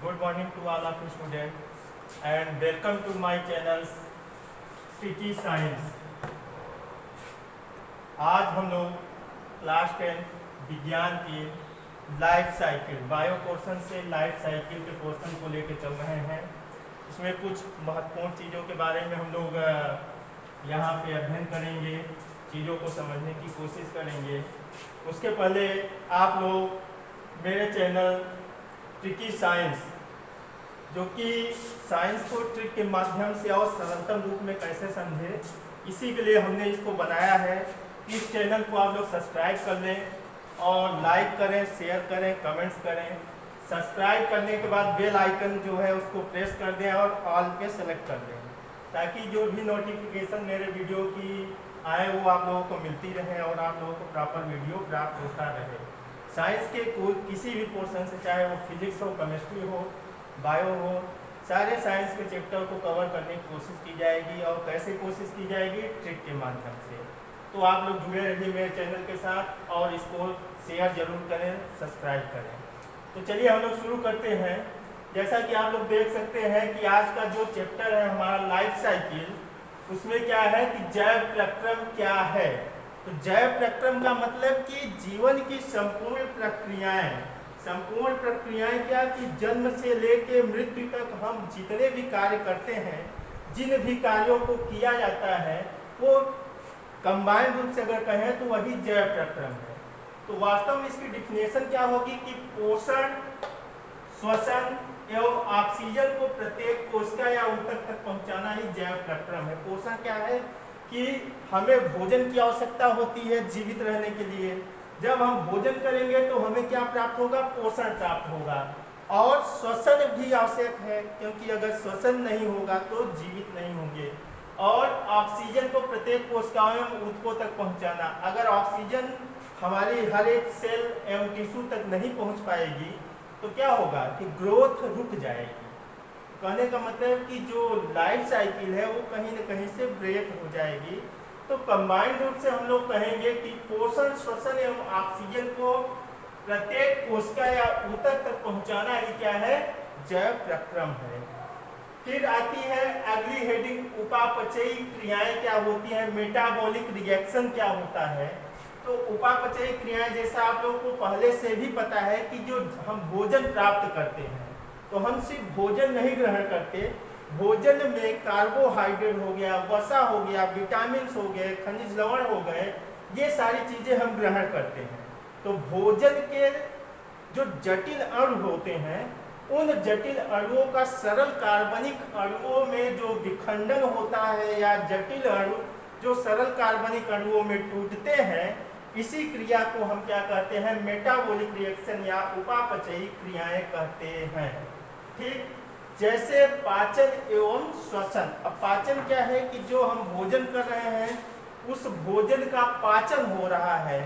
Good morning to all of you students and welcome to my channel Tricky Science। आज हम लोग class 10 विज्ञान के लाइफ साइकिल बायो पोर्शन से life cycle के पोर्शन को लेकर चल रहे हैं। इसमें कुछ महत्वपूर्ण चीज़ों के बारे में हम लोग यहाँ पे अध्ययन करेंगे, चीज़ों को समझने की कोशिश करेंगे। उसके पहले आप लोग मेरे चैनल ट्रिकी साइंस, जो कि साइंस को ट्रिक के माध्यम से और सरलतम रूप में कैसे समझे, इसी के लिए हमने इसको बनाया है। इस चैनल को आप लोग सब्सक्राइब कर लें और लाइक करें, शेयर करें, कमेंट्स करें। सब्सक्राइब करने के बाद बेल आइकन जो है उसको प्रेस कर दें और ऑल पे सेलेक्ट कर दें, ताकि जो भी नोटिफिकेशन मेरे वीडियो की आए वो आप लोगों को मिलती रहे और आप लोगों को प्रॉपर वीडियो प्राप्त होता रहे। साइंस के कोई किसी भी पोर्शन से, चाहे वो फिजिक्स हो, केमिस्ट्री हो, बायो हो, सारे साइंस के चैप्टर को कवर करने की कोशिश की जाएगी। और कैसे कोशिश की जाएगी? ट्रिक के माध्यम से। तो आप लोग जुड़े रहिए मेरे चैनल के साथ और इसको शेयर जरूर करें, सब्सक्राइब करें। तो चलिए हम लोग शुरू करते हैं। जैसा कि आप लोग देख सकते हैं कि आज का जो चैप्टर है हमारा लाइफ साइकिल, उसमें क्या है कि जैव प्रक्रम क्या है। तो जैव प्रक्रम का मतलब कि जीवन की संपूर्ण प्रक्रियाएं। संपूर्ण प्रक्रियाएं क्या कि जन्म से लेकर मृत्यु तक हम जितने भी कार्य करते हैं, जिन भी कार्यों को किया जाता है, वो कंबाइंड रूप से अगर कहें तो वही जैव प्रक्रम है। तो वास्तव में इसकी डिफिनेशन क्या होगी कि पोषण, श्वसन एवं ऑक्सीजन को प्रत्येक कोशिका या ऊतक तक पहुंचाना ही जैव प्रक्रम है। पोषण क्या है कि हमें भोजन की आवश्यकता होती है जीवित रहने के लिए। जब हम भोजन करेंगे तो हमें क्या प्राप्त होगा? पोषण प्राप्त होगा। और श्वसन भी आवश्यक है, क्योंकि अगर श्वसन नहीं होगा तो जीवित नहीं होंगे। और ऑक्सीजन को प्रत्येक कोशिकाओं एवं ऊतकों तक पहुंचाना। अगर ऑक्सीजन हमारी हर एक सेल एवं टिश्यू तक नहीं पहुंच पाएगी तो क्या होगा कि ग्रोथ रुक जाएगी। कहने का मतलब कि जो लाइफ साइकिल है वो कहीं न कहीं से ब्रेक हो जाएगी। तो कंबाइंड रूप से हम लोग कहेंगे कि पोषण, श्वसन एवं ऑक्सीजन को प्रत्येक कोशिका या ऊतक तक पहुंचाना ही क्या है? जैव प्रक्रम है। फिर आती है अगली हेडिंग, उपापचयी क्रियाएं क्या होती हैं, मेटाबॉलिक रिएक्शन क्या होता है। तो उपापचयी क्रियाएं जैसा आप लोगों को पहले से भी पता है कि जो हम भोजन प्राप्त करते हैं, तो हम सिर्फ भोजन नहीं ग्रहण करते, भोजन में कार्बोहाइड्रेट हो गया, वसा हो गया, विटामिन हो गए, खनिज लवण हो गए, ये सारी चीजें हम ग्रहण करते हैं। तो भोजन के जो जटिल अणु होते हैं, उन जटिल अणुओं का सरल कार्बनिक अणुओं में जो विखंडन होता है या जटिल अणु जो सरल कार्बनिक अणुओं में टूटते हैं, इसी क्रिया को हम क्या कहते हैं? मेटाबॉलिक रिएक्शन या उपापचयी क्रियाएं कहते हैं। ठीक, जैसे पाचन एवं श्वसन। अब पाचन क्या है कि जो हम भोजन कर रहे हैं उस भोजन का पाचन हो रहा है,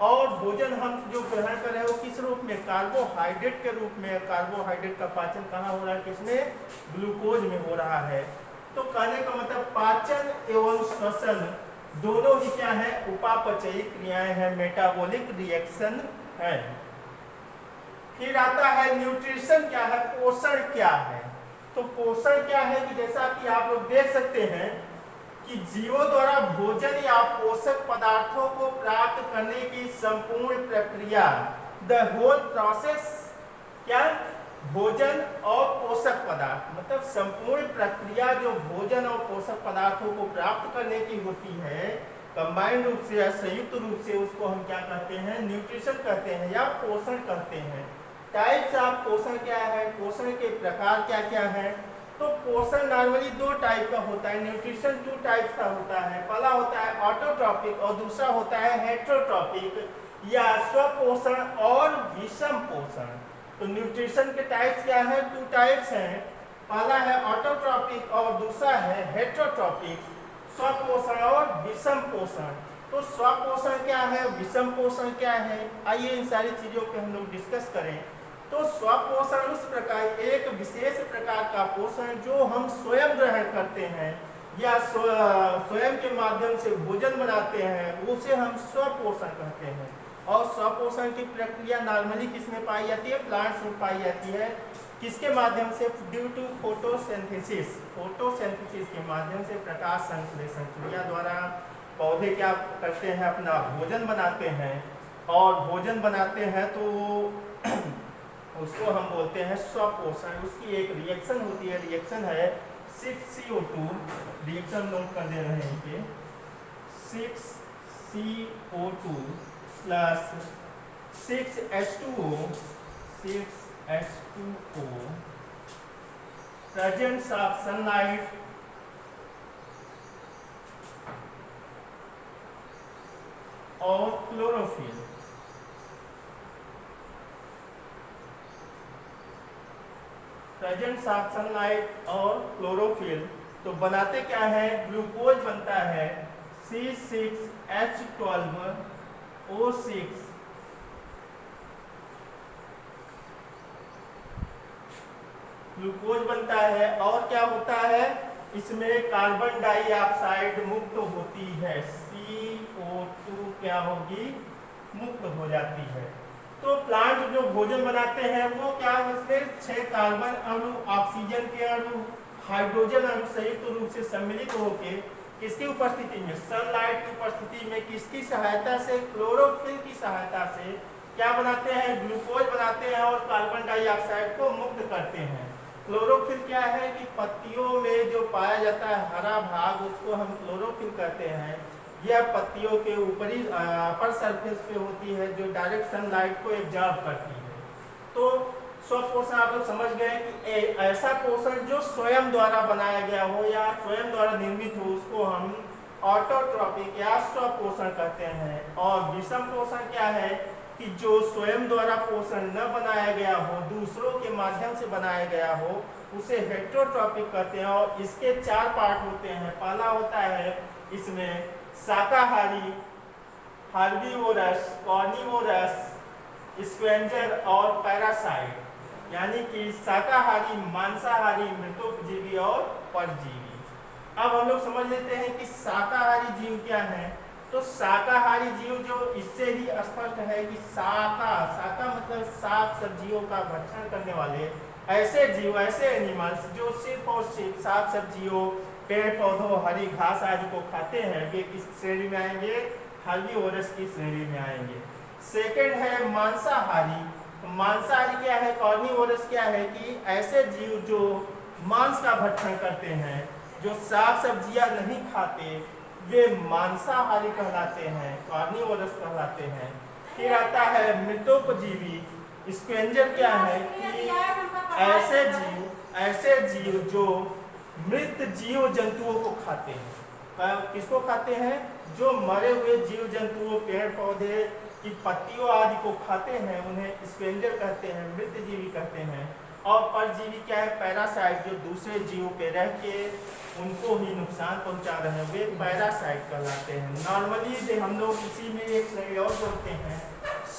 और भोजन हम जो ग्रहण कर रहे हैं वो किस रूप में? कार्बोहाइड्रेट के रूप में। कार्बोहाइड्रेट का पाचन कहाँ हो रहा है? किसमें? ग्लूकोज में हो रहा है। तो कहने का मतलब पाचन एवं श्वसन दोनों ही क्या है? उपापचयी क्रियाएं हैं, मेटाबॉलिक रिएक्शन है। फिर आता है न्यूट्रिशन क्या है, पोषण क्या है। तो पोषण क्या है कि जैसा कि आप लोग देख सकते हैं कि जीवों द्वारा भोजन या पोषक पदार्थों को प्राप्त करने की संपूर्ण प्रक्रिया, द होल प्रोसेस, क्या? भोजन और पोषक पदार्थ, मतलब संपूर्ण प्रक्रिया जो भोजन और पोषक पदार्थों को प्राप्त करने की होती है, कंबाइंड रूप से या संयुक्त रूप से, उसको हम क्या कहते हैं? न्यूट्रिशन कहते हैं या पोषण कहते हैं। टाइप्स ऑफ पोषण क्या है, पोषण के प्रकार क्या क्या है। तो पोषण नॉर्मली दो टाइप का होता है। न्यूट्रिशन टू टाइप्स का होता है। पहला होता है ऑटोट्रॉपिक और दूसरा होता है हेटेरोट्रॉपिक या स्वपोषण और विषम पोषण। तो न्यूट्रिशन के टाइप्स क्या है? टू टाइप्स हैं। पहला है ऑटोट्रॉपिक और दूसरा है हेटेरोट्रॉपिक, स्वपोषण और विषम पोषण। तो स्वपोषण क्या है, विषम पोषण क्या है, आइए इन सारी चीजों पे हम लोग डिस्कस करें। तो स्वपोषण उस प्रकार, एक विशेष प्रकार का पोषण जो हम स्वयं ग्रहण करते हैं या स्वयं के माध्यम से भोजन बनाते हैं, उसे हम स्वपोषण कहते हैं। और स्वपोषण की प्रक्रिया नॉर्मली किसमें पाई जाती है? प्लांट्स में पाई जाती है। किसके माध्यम से? Due to photosynthesis. फोटोसिंथेसिस के माध्यम से प्रकाश संश्लेषण क्रिया द्वारा पौधे क्या करते हैं? अपना भोजन बनाते हैं, और भोजन बनाते हैं तो उसको हम बोलते हैं स्वपोषण। उसकी एक रिएक्शन होती है, रिएक्शन है 6CO2, रिएक्शन नोट कर दे रहे हैं कि 6CO2 plus 6H2O presence of sunlight और क्लोरोफिल। प्रेजेंस ऑफ सनलाइट और क्लोरोफिल तो बनाते क्या है? ग्लूकोज बनता है C6H12O6 ग्लूकोज बनता है, और क्या होता है? इसमें कार्बन डाइऑक्साइड मुक्त होती है, CO2 क्या होगी? मुक्त हो जाती है। तो प्लांट जो भोजन बनाते हैं वो क्या? इसमें 6 कार्बन अणु, ऑक्सीजन के अणु, हाइड्रोजन अणु संयुक्त रूप से सम्मिलित होकर किसकी उपस्थिति में? सनलाइट की उपस्थिति में किसकी सहायता से? क्लोरोफिल की सहायता से क्या बनाते हैं? ग्लूकोज बनाते हैं और कार्बन डाइऑक्साइड को मुक्त करते हैं। क्लोरोफिल क्या है कि पत्तियों में जो पाया जाता है हरा भाग, उसको हम क्लोरोफिल कहते हैं। यह पत्तियों के ऊपरी अपर सरफेस पे होती है, जो डायरेक्ट सनलाइट को एब्जॉर्ब करती है। तो स्वपोषण आप लोग समझ गए कि ऐसा पोषण जो स्वयं द्वारा बनाया गया हो या स्वयं द्वारा निर्मित हो, उसको हम ऑटोट्रॉपिक या स्वपोषण कहते हैं। और विषम पोषण क्या है कि जो स्वयं द्वारा पोषण न बनाया गया हो, दूसरों के माध्यम से बनाया गया हो, उसे हेटेरोट्रॉपिक कहते हैं। और इसके 4 पार्ट होते हैं। पहला होता है इसमें शाकाहारी, हर्बीवोरस, कार्निवोरस, स्क्वेंजर और पैरासाइट, यानी कि शाकाहारी, मांसाहारी, मृतोपजीवी और परजीवी। अब हम लोग समझ लेते हैं कि शाकाहारी जीव क्या है। तो शाकाहारी जीव जो इससे ही स्पष्ट है कि शाका मतलब साग सब्जियों का भक्षण करने वाले ऐसे जीव, ऐसे एनिमल्स जो सिर्फ और सिर्फ साग सब्जियों, पेड़ पौधों, हरी घास आदि को खाते हैं, वे किस श्रेणी में आएंगे? हर्बीवोरस की श्रेणी में आएंगे। सेकंड है मांसाहारी। मांसाहारी क्या है? कार्निवोरस क्या है कि ऐसे जीव जो मांस का भक्षण करते हैं, जो साग सब्जियां नहीं खाते, वे मांसाहारी कहलाते हैं, कार्निवोरस कहलाते हैं। फिर आता है मृतोपजीवी। स्क्वेंजर क्या है कि ऐसे जीव जो मृत जीव जंतुओं को खाते हैं। किसको खाते हैं? जो मरे हुए जीव जंतुओं, पेड़ पौधे की पत्तियों आदि को खाते हैं, उन्हें स्क्वेंजर कहते हैं, मृत जीवी कहते हैं। और परजीवी क्या है? पैरासाइट, जो दूसरे जीव पे रह के उनको ही नुकसान पहुंचा रहे हैं, वे पैरासाइट कहलाते हैं। नॉर्मली हम लोग इसी में एक श्रेणी और बोलते हैं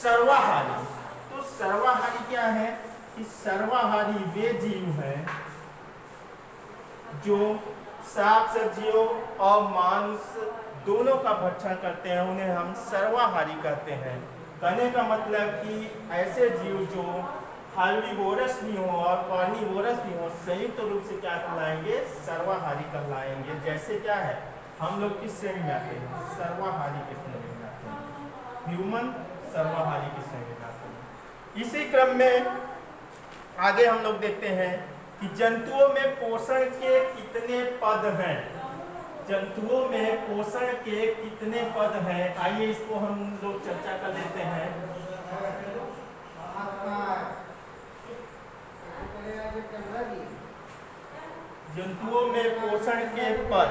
सर्वाहारी। तो सर्वाहारी क्या है कि सर्वाहारी वे जीव हैं जो साग सब्जियों और मांस दोनों का भक्षण करते हैं, उन्हें हम सर्वाहारी कहते हैं। कहने का मतलब कि ऐसे जीव जो हर्बीवोरस भी हो और कार्निवोरस भी हो, संयुक्त रूप से क्या कहलाएंगे? सर्वाहारी कहलाएंगे। जैसे क्या है, हम लोग किस श्रेणी में आते हैं? सर्वाहारी की श्रेणी में आते हैं। ह्यूमन सर्वाहारी की श्रेणी में आते हैं। इसी क्रम में आगे हम लोग देखते हैं कि जंतुओं में पोषण के कितने पद हैं। जंतुओं में पोषण के कितने पद हैं, आइए इसको हम लोग चर्चा कर लेते हैं। जंतुओं में पोषण के पद।